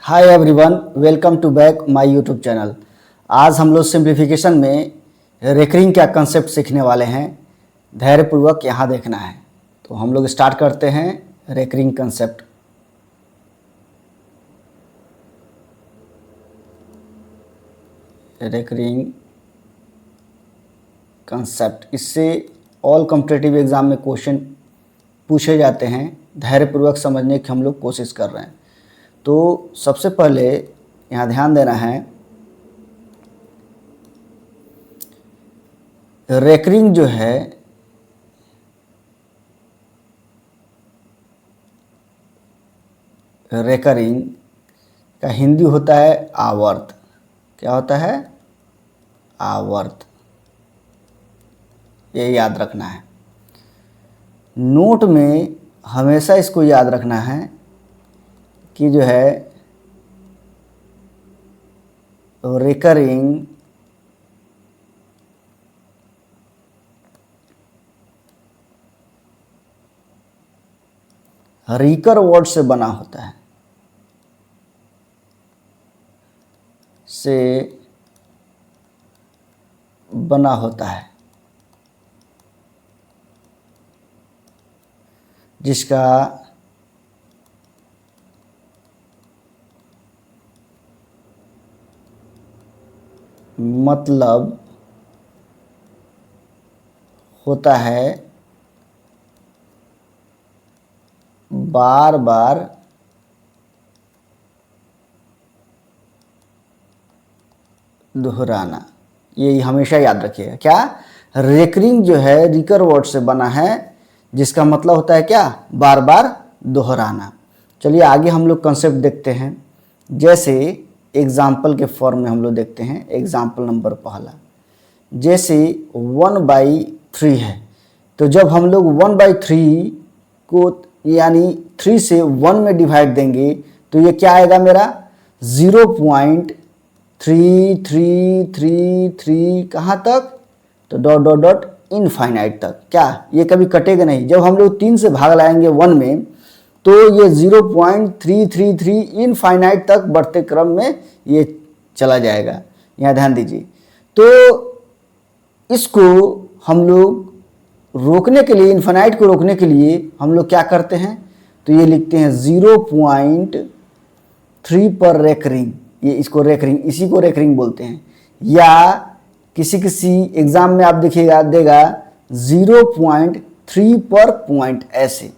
Hi everyone, welcome to back my YouTube channel. आज हम लोग सिंप्लीफिकेशन में रेकरिंग का कंसेप्ट सीखने वाले हैं। धैर्यपूर्वक यहाँ देखना है। तो हम लोग स्टार्ट करते हैं रेकरिंग कंसेप्ट। रेकरिंग कंसेप्ट, इससे ऑल कॉम्पिटिटिव एग्ज़ाम में क्वेश्चन पूछे जाते हैं। धैर्यपूर्वक समझने की हम लोग कोशिश कर रहे हैं। तो सबसे पहले यहाँ ध्यान देना है, रेकरिंग जो है रेकरिंग का हिंदी होता है आवर्त। क्या होता है? आवर्त। ये याद रखना है। नोट में हमेशा इसको याद रखना है कि जो है रिकरिंग रिकर वर्ड से बना होता है, से बना होता है, जिसका मतलब होता है बार बार दोहराना। ये हमेशा याद रखिएगा। क्या? रेकरिंग जो है रिकर वर्ड से बना है, जिसका मतलब होता है क्या? बार बार दोहराना। चलिए आगे हम लोग कंसेप्ट देखते हैं। जैसे एग्जाम्पल के फॉर्म में हम लोग देखते हैं। एग्जाम्पल नंबर पहला, जैसे 1/3 है, तो जब हम लोग 1/3 को यानी 3 से 1 में डिवाइड देंगे तो ये क्या आएगा मेरा? 0.3333 कहाँ तक? तो डॉट डॉट डॉट इनफाइनाइट तक। क्या? ये कभी कटेगा नहीं। जब हम लोग 3 से भाग लाएंगे 1 में तो ये 0.333 इनफाइनाइट तक बढ़ते क्रम में ये चला जाएगा। यहाँ ध्यान दीजिए। तो इसको हम लोग रोकने के लिए, इनफाइनाइट को रोकने के लिए हम लोग क्या करते हैं? तो ये लिखते हैं 0.3 पर रेकरिंग। ये इसको रेकरिंग, इसी को रेकरिंग बोलते हैं। या किसी एग्जाम में आप देखिएगा, देगा 0.3 पर पॉइंट, ऐसे।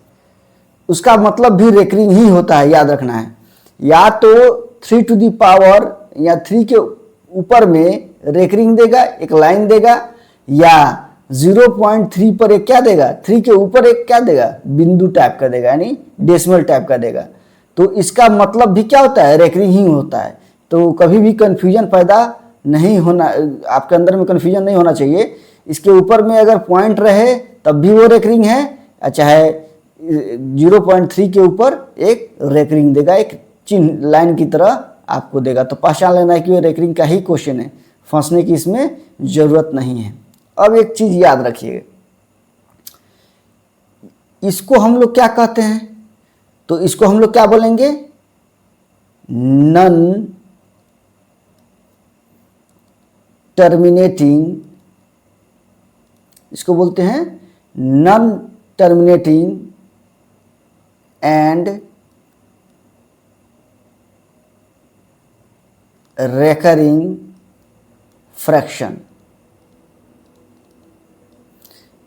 उसका मतलब भी रेकरिंग ही होता है, याद रखना है। या तो 3 टू द पावर या 3 के ऊपर में रेकरिंग देगा, एक लाइन देगा, या 0.3 पर एक क्या देगा? 3 के ऊपर एक क्या देगा? बिंदु टाइप का देगा, यानी डेसिमल टाइप का देगा। तो इसका मतलब भी क्या होता है? रेकरिंग ही होता है। तो कभी भी कन्फ्यूजन पैदा नहीं होना, आपके अंदर में कन्फ्यूजन नहीं होना चाहिए। इसके ऊपर में अगर पॉइंट रहे तब भी वो रेकरिंग है, चाहे 0.3 के ऊपर एक रेकरिंग देगा, एक चिन्ह लाइन की तरह आपको देगा। तो पहचान लेना है कि वो रेकरिंग का ही क्वेश्चन है, फंसने की इसमें जरूरत नहीं है। अब एक चीज याद रखिए, इसको हम लोग क्या कहते हैं? तो इसको हम लोग क्या बोलेंगे? Non terminating. इसको बोलते हैं non terminating and recurring fraction.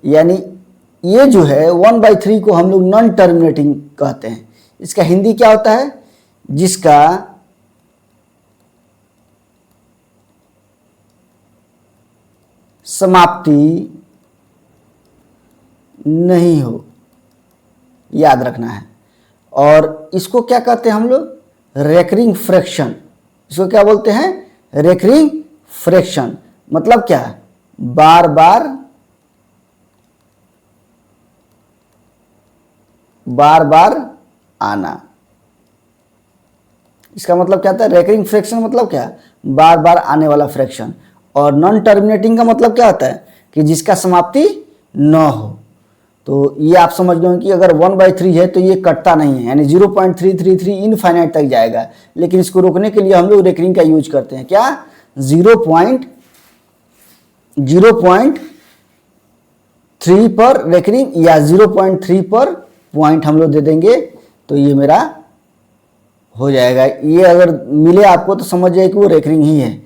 यानी ये जो है 1/3 को हम लोग नॉन टर्मिनेटिंग कहते हैं। इसका हिंदी क्या होता है? जिसका समाप्ति नहीं हो, याद रखना है। और इसको क्या कहते हैं हम लोग? Recurring fraction. इसको क्या बोलते हैं? Recurring fraction. मतलब क्या है? बार बार आना। इसका मतलब क्या था? रेकरिंग फ्रैक्शन मतलब क्या? बार बार आने वाला फ्रैक्शन। और नॉन टर्मिनेटिंग का मतलब क्या होता है? कि जिसका समाप्ति न हो। तो ये आप समझ गए कि अगर 1/3 है तो ये कटता नहीं है, यानी 0.333 इनफाइनाइट तक जाएगा। लेकिन इसको रोकने के लिए हम लोग रेकरिंग का यूज करते हैं, क्या 0.3 पर रेकरिंग या 0.3 पर पॉइंट हम लोग दे देंगे तो ये मेरा हो जाएगा। ये अगर मिले आपको तो समझ जाए कि वो रेकरिंग ही है।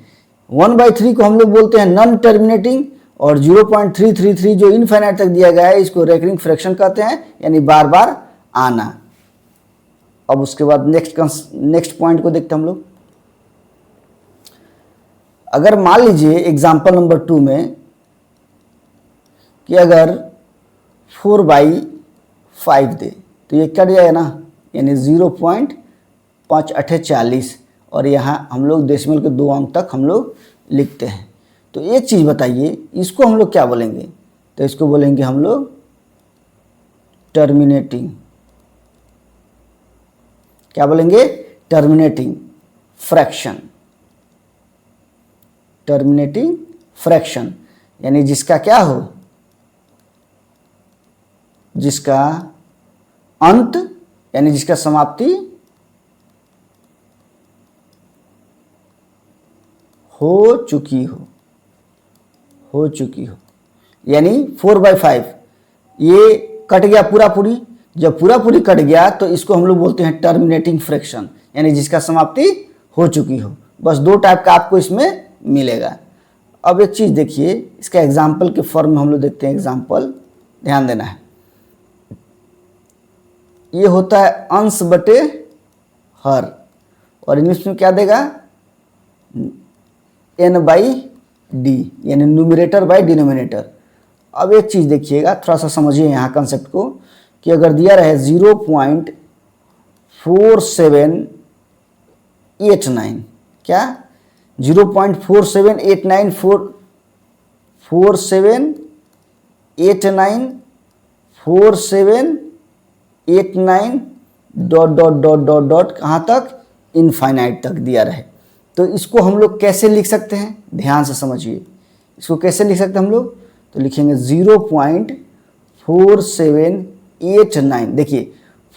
1/3 को हम लोग बोलते हैं नॉन टर्मिनेटिंग, और 0.333 जो इनफाइनाइट तक दिया गया है इसको रेकरिंग फ्रैक्शन कहते हैं, यानी बार बार आना। अब उसके बाद नेक्स्ट पॉइंट को देखते हैं हम लोग। अगर मान लीजिए एग्जांपल नंबर 2 में कि अगर 4/5 दे तो ये कट जाएगा ना, यानी 0.548, और यहाँ हम लोग डेसिमल के 2 अंक तक हम लोग लिखते हैं। तो एक चीज़ बताइए, इसको हम लोग क्या बोलेंगे? तो इसको बोलेंगे हम लोग टर्मिनेटिंग। क्या बोलेंगे? Terminating fraction. टर्मिनेटिंग फ्रैक्शन यानी जिसका क्या हो, जिसका अंत यानी जिसका समाप्ति हो चुकी हो, यानी 4/5 ये कट गया पूरा पूरी। जब पूरा पूरी कट गया तो इसको हम लोग बोलते हैं टर्मिनेटिंग फ्रैक्शन, यानी जिसका समाप्ति हो चुकी हो। बस 2 टाइप का आपको इसमें मिलेगा। अब एक चीज़ देखिए, इसका एग्जाम्पल के फॉर्म में हम लोग देखते हैं। एग्जाम्पल ध्यान देना है, ये होता है अंश बटे हर, और इंग्लिश में क्या देगा? n/d, यानी न्यूमरेटर बाय डिनोमिनेटर। अब एक चीज़ देखिएगा, थोड़ा सा समझिए यहाँ कंसेप्ट को, कि अगर दिया रहे 0.4789, क्या 0.4789 डॉट कहाँ तक? इनफाइनाइट तक दिया रहे, तो इसको हम लोग कैसे लिख सकते हैं? ध्यान से समझिए, इसको कैसे लिख सकते हैं हम लोग? तो लिखेंगे 0.4789। देखिए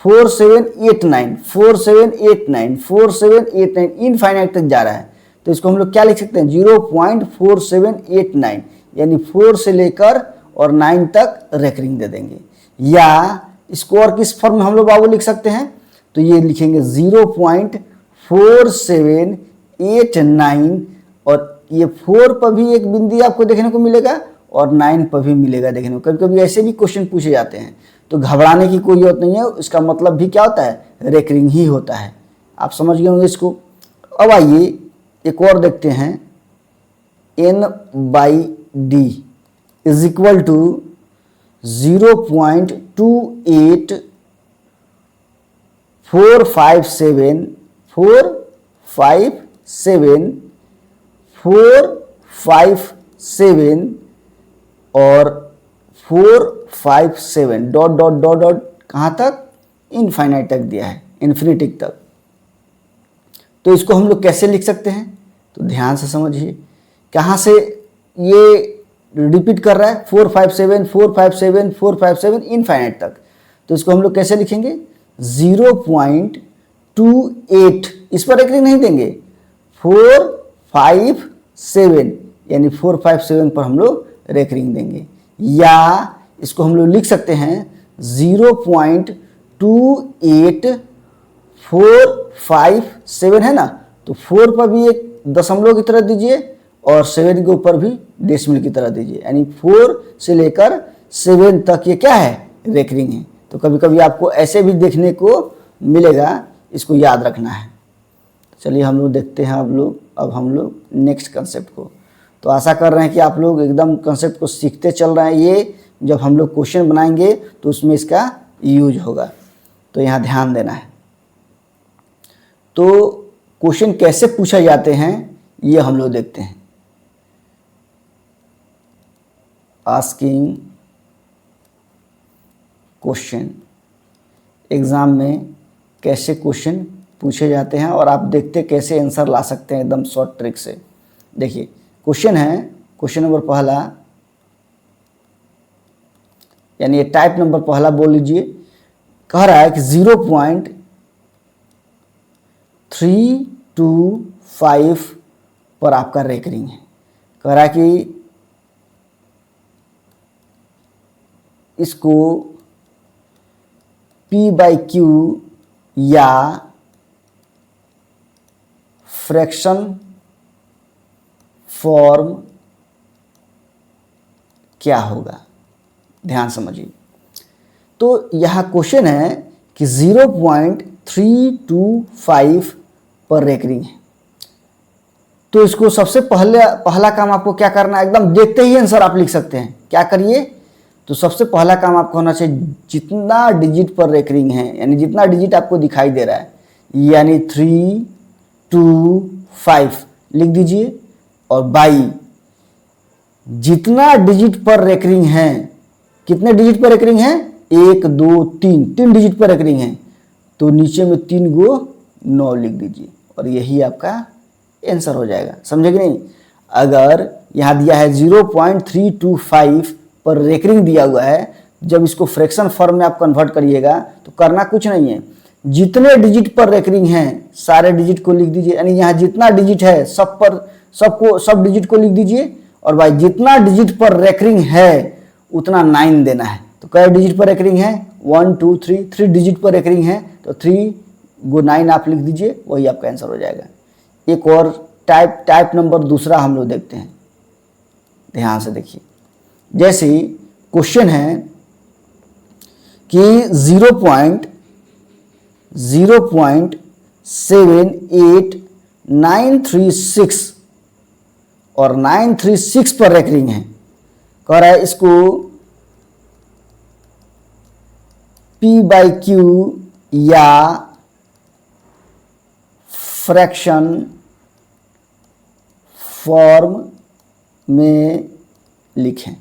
4789 इनफाइनाइट तक जा रहा है, तो इसको हम लोग क्या लिख सकते हैं? 0.4789, यानी 4 से लेकर और 9 तक रेकरिंग दे देंगे। या इसको और किस फॉर्म में हम लोग बाबू लिख सकते हैं? तो ये लिखेंगे 0.4789, और ये 4 पर भी एक बिंदी आपको देखने को मिलेगा और 9 पर भी मिलेगा देखने को। कभी कभी ऐसे भी क्वेश्चन पूछे जाते हैं, तो घबराने की कोई जरूरत नहीं है। इसका मतलब भी क्या होता है? रेकरिंग ही होता है। आप समझ गए होंगे इसको। अब आइए एक और देखते हैं। n/d इज इक्वल टू 0.28457457 और 457 डॉट कहाँ तक? इनफाइनाइट तक दिया है, इन्फिनिटी तक। तो इसको हम लोग कैसे लिख सकते हैं? तो ध्यान से समझिए, कहाँ से ये रिपीट कर रहा है? 457 इनफाइनाइट तक। तो इसको हम लोग कैसे लिखेंगे? 0.28, इस पर रेकरिंग नहीं देंगे, 457 यानी 457 पर हम लोग रेकरिंग देंगे। या इसको हम लोग लिख सकते हैं 0.28457 है ना, तो 4 पर भी एक दशमलव की तरह दीजिए और 7 के ऊपर भी डेसिमल की तरह दीजिए, यानी 4 से लेकर 7 तक ये क्या है? रेकरिंग है। तो कभी कभी आपको ऐसे भी देखने को मिलेगा, इसको याद रखना है। चलिए हम लोग देखते हैं अब हम लोग नेक्स्ट कंसेप्ट को। तो आशा कर रहे हैं कि आप लोग एकदम कंसेप्ट को सीखते चल रहे हैं। ये जब हम लोग क्वेश्चन बनाएंगे तो उसमें इसका यूज होगा, तो यहाँ ध्यान देना है। तो क्वेश्चन कैसे पूछे जाते हैं ये हम लोग देखते हैं। आस्किंग क्वेश्चन, एग्ज़ाम में कैसे क्वेश्चन पूछे जाते हैं और आप देखते कैसे आंसर ला सकते हैं एकदम शॉर्ट ट्रिक से। देखिए क्वेश्चन है, क्वेश्चन नंबर पहला, यानी ये टाइप नंबर पहला बोल लीजिए। कह रहा है कि 0.325 पर आपका रेकरिंग है। कह रहा है कि इसको P/Q या फ्रैक्शन फॉर्म क्या होगा, ध्यान समझिए। तो यह क्वेश्चन है कि 0.325 पर रेकरिंग है। तो इसको सबसे पहला काम आपको क्या करना है, एकदम देखते ही आंसर आप लिख सकते हैं। क्या करिए, तो सबसे पहला काम आपको होना चाहिए, जितना डिजिट पर रेकरिंग है, यानी जितना डिजिट आपको दिखाई दे रहा है, यानी 3, 2, 5 लिख दीजिए, और बाई जितना डिजिट पर रेकरिंग है, कितने डिजिट पर रेकरिंग है, 1, 2, 3 डिजिट पर रेकरिंग है, तो नीचे में 3 गो 9 लिख दीजिए, और यही आपका आंसर हो जाएगा। समझे कि नहीं? अगर यहाँ दिया है 0.325 पर रेकरिंग दिया हुआ है, जब इसको फ्रैक्शन फॉर्म में आप कन्वर्ट करिएगा तो करना कुछ नहीं है, जितने डिजिट पर रेकरिंग हैं सारे डिजिट को लिख दीजिए, यानी यहाँ जितना डिजिट है सब डिजिट को लिख दीजिए, और भाई जितना डिजिट पर रेकरिंग है उतना 9 देना है। तो कई डिजिट पर रेकरिंग है, 1, 2, 3 डिजिट पर रेकरिंग है, तो 3 × 9 आप लिख दीजिए, वही आपका आंसर हो जाएगा। एक और टाइप नंबर दूसरा हम लोग देखते हैं, ध्यान से देखिए। जैसे क्वेश्चन है कि 0.78936 और 936 पर रेकरिंग है। कह रहा है इसको P/Q या फ्रैक्शन फॉर्म में लिखें।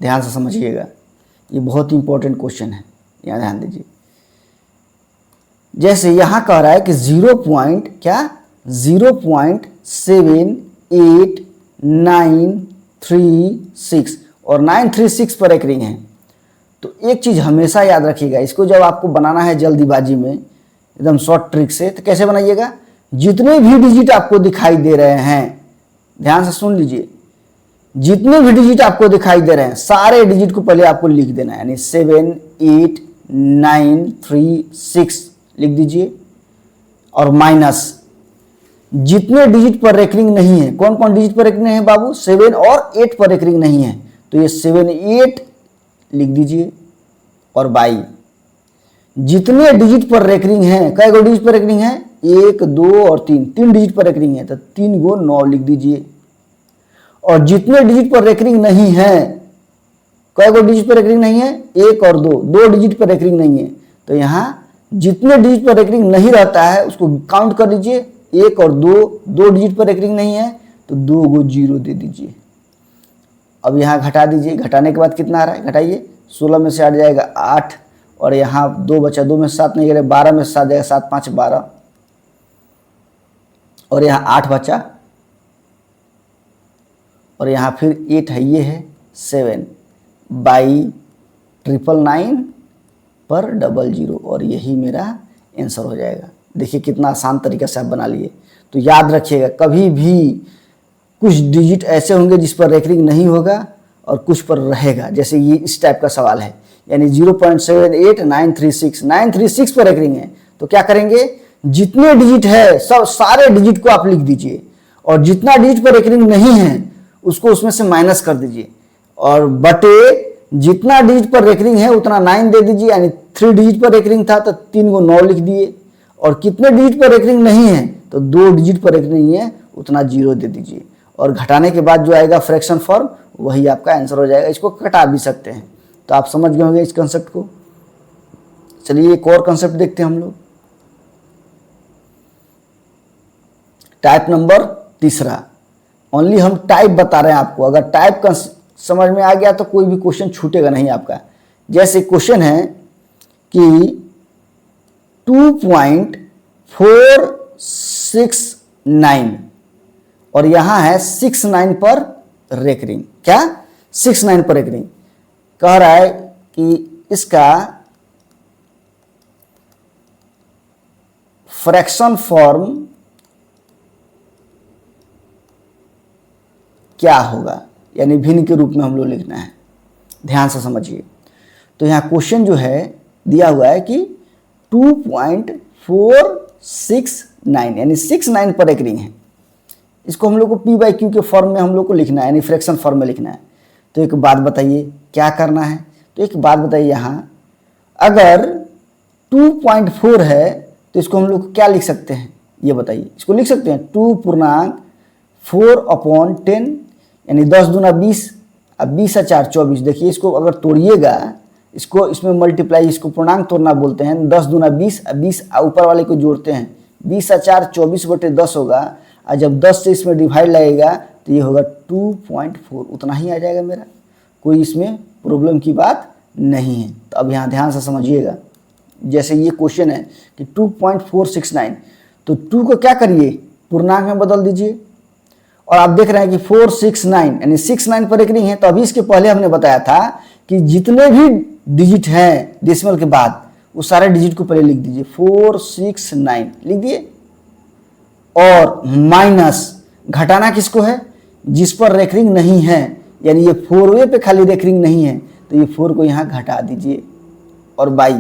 ध्यान से समझिएगा, ये बहुत इंपॉर्टेंट क्वेश्चन है, यहाँ ध्यान दीजिए। जैसे यहाँ कह रहा है कि 0.78936 और 936 पर रेकरिंग है। तो एक चीज़ हमेशा याद रखिएगा, इसको जब आपको बनाना है जल्दीबाजी में एकदम शॉर्ट ट्रिक से, तो कैसे बनाइएगा, जितने भी डिजिट आपको दिखाई दे रहे हैं, ध्यान से सुन लीजिए, जितने भी डिजिट आपको दिखाई दे रहे हैं सारे डिजिट को पहले आपको लिख देना है, यानी 78936 लिख दीजिए, और माइनस जितने डिजिट पर रेकरिंग नहीं है, कौन कौन डिजिट पर रेकरिंग नहीं है बाबू, 7 और 8 पर रेकरिंग नहीं है, तो ये 7, 8 लिख दीजिए, और बाई जितने डिजिट पर रेकरिंग है, कई गो डिजिट पर रेकरिंग है, 1, 2 और 3 डिजिट पर रेकरिंग है, तो 3 गो 9 लिख दीजिए, और जितने डिजिट पर रेकरिंग नहीं है, कई गो डिजिट पर रेकरिंग नहीं है, 1 और 2 डिजिट पर रेकरिंग नहीं है, तो यहाँ जितने डिजिट पर रेकरिंग नहीं रहता है उसको काउंट कर लीजिए, 1 और 2 डिजिट पर रेकरिंग नहीं है, तो 2 गो 0 दे दीजिए। अब यहाँ घटा दीजिए, घटाने के बाद कितना आ रहा है, घटाइए, 16 में से हट जाएगा 8, और यहाँ 2 बचा, 2 में से 7 नहीं गए, 12 में से 7 जाएगा, 7, 5, 12, और यहाँ 8 बचा, और यहाँ फिर 8 है, ये है 7 बाई 999 पर 00, और यही मेरा आंसर हो जाएगा। देखिए कितना आसान तरीके से आप बना लिए। तो याद रखिएगा, कभी भी कुछ डिजिट ऐसे होंगे जिस पर रेकरिंग नहीं होगा और कुछ पर रहेगा, जैसे ये इस टाइप का सवाल है, यानी 0.78936 पर रेकरिंग है, तो क्या करेंगे, जितने डिजिट है सब सारे डिजिट को आप लिख दीजिए, और जितना डिजिट पर रेकरिंग नहीं है उसको उसमें से माइनस कर दीजिए, और बटे जितना डिजिट पर रेकरिंग है उतना 9 दे दीजिए, यानी 3 डिजिट पर रेकरिंग था तो 3 को 9 लिख दिए, और कितने डिजिट पर रेकरिंग नहीं है, तो 2 डिजिट पर रेकरिंग नहीं है उतना 0 दे दीजिए, और घटाने के बाद जो आएगा फ्रैक्शन फॉर्म, वही आपका आंसर हो जाएगा। इसको कटा भी सकते हैं। तो आप समझ गए होंगे इस कंसेप्ट को। चलिए एक और कंसेप्ट देखते हैं हम लोग, टाइप नंबर तीसरा। ओनली हम टाइप बता रहे हैं आपको, अगर टाइप का समझ में आ गया तो कोई भी क्वेश्चन छूटेगा नहीं आपका। जैसे क्वेश्चन है कि 2.469 और यहां है 69 पर रेकरिंग, क्या 69 पर रेकरिंग कह रहा है कि इसका फ्रैक्शन फॉर्म क्या होगा, यानी भिन्न के रूप में हम लोग लिखना है। ध्यान से समझिए। तो यहाँ क्वेश्चन जो है दिया हुआ है कि 2.469 यानी 69 पर रेकरिंग है। इसको हम लोग को P/Q के फॉर्म में हम लोग को लिखना है, यानी फ्रैक्शन फॉर्म में लिखना है। तो एक बात बताइए क्या करना है। तो एक बात बताइए, यहाँ अगर 2.4 है तो इसको हम लोग क्या लिख सकते हैं, ये बताइए। इसको लिख सकते हैं 2.4/10 यानी 10 दूना 20 अब 20 और 4 24। देखिए इसको अगर तोड़िएगा, इसको इसमें मल्टीप्लाई, इसको पूर्णांक तोड़ना बोलते हैं। 10 दूना 20 और 20 ऊपर वाले को जोड़ते हैं, 20 और 4 24/10 होगा। और जब 10 से इसमें डिवाइड लगेगा तो ये होगा 2.4, उतना ही आ जाएगा मेरा। कोई इसमें प्रॉब्लम की बात नहीं है। तो अब यहाँ ध्यान से समझिएगा। जैसे ये क्वेश्चन है कि 2.469, तो 2 को क्या करिए, पूर्णांक में बदल दीजिए। और आप देख रहे हैं कि 469 यानी 69 पर रेकरिंग है। तो अभी इसके पहले हमने बताया था कि जितने भी डिजिट हैं डेसिमल के बाद, वो सारे डिजिट को पहले लिख दीजिए। 469 लिख दिए, और माइनस घटाना किसको है, जिस पर रेकरिंग नहीं है, यानी ये 4वे पे खाली रेकरिंग नहीं है, तो ये 4 को यहाँ घटा दीजिए। और बाई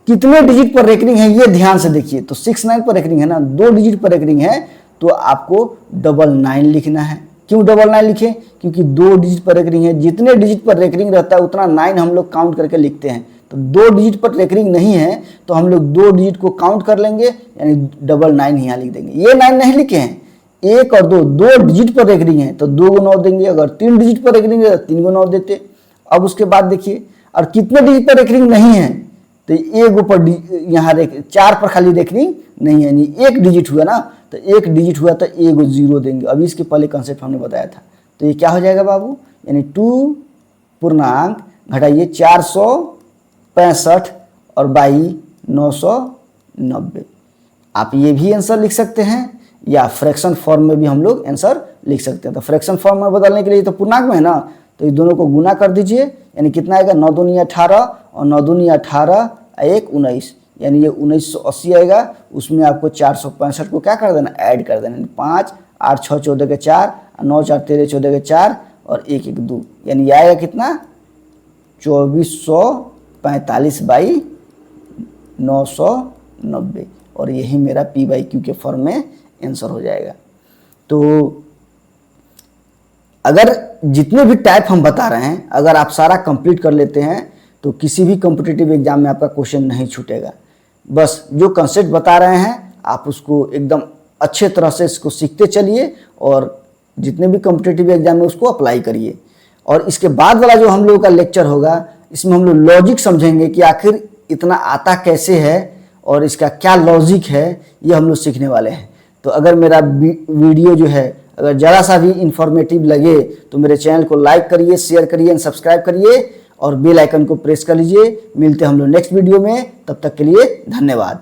कितने डिजिट पर रेकरिंग है ये ध्यान से देखिए। तो 69 पर रेकरिंग है ना, 2 डिजिट पर रेकरिंग है, तो आपको 99 लिखना है। क्यों 99 लिखे, क्योंकि 2 डिजिट पर रेकरिंग है। जितने डिजिट पर रेकरिंग रहता है उतना 9 हम लोग काउंट करके लिखते हैं। तो 2 डिजिट पर रेकरिंग नहीं है तो हम लोग 2 डिजिट को काउंट कर लेंगे, यानी 99 यहाँ लिख देंगे। ये 9 नहीं लिखे हैं, 1 और 2 डिजिट पर रेकरिंग है तो 2 को 9 देंगे। अगर 3 डिजिट पर रेकरिंग है तो 3 को 9 देते। अब उसके बाद देखिए, और कितने डिजिट पर रेकरिंग नहीं है, तो 1 पर यहाँ 4 पर खाली रेकरिंग नहीं है, यानी 1 डिजिट हुआ ना, तो 1 डिजिट हुआ तो 1 0 देंगे। अभी इसके पहले कंसेप्ट हमने बताया था। तो ये क्या हो जाएगा बाबू, यानी 2 पूर्णांक घटाइए 465 और बाई 990। आप ये भी आंसर लिख सकते हैं, या फ्रैक्शन फॉर्म में भी हम लोग आंसर लिख सकते हैं। तो फ्रैक्शन फॉर्म में बदलने के लिए तो पूर्णांक में है ना, तो इस दोनों को गुना कर दीजिए, यानी कितना आएगा, 9 दूनी 18 और 9 दूनी 18 1 19, यानी ये 1980 आएगा। उसमें आपको 465 को क्या कर देना, ऐड कर देना। 5 8 6 14 के 4, 9 4 13 14 के 4 और 1 1 2, यानी आएगा कितना, 2445/990, और यही मेरा P/Q के फॉर्म में आंसर हो जाएगा। तो अगर जितने भी टाइप हम बता रहे हैं, अगर आप सारा कंप्लीट कर लेते हैं तो किसी भी कॉम्पिटिटिव एग्जाम में आपका क्वेश्चन नहीं छूटेगा। बस जो कंसेप्ट बता रहे हैं आप उसको एकदम अच्छे तरह से इसको सीखते चलिए, और जितने भी कॉम्पिटिटिव एग्जाम में उसको अप्लाई करिए। और इसके बाद वाला जो हम लोगों का लेक्चर होगा, इसमें हम लोग लॉजिक समझेंगे कि आखिर इतना आता कैसे है और इसका क्या लॉजिक है, ये हम लोग सीखने वाले हैं। तो अगर मेरा वीडियो जो है अगर ज़रा सा भी इंफॉर्मेटिव लगे तो मेरे चैनल को लाइक करिए, शेयर करिए एंड सब्सक्राइब करिए, और बेल आइकन को प्रेस कर लीजिए। मिलते हैं हम लोग नेक्स्ट वीडियो में, तब तक के लिए धन्यवाद।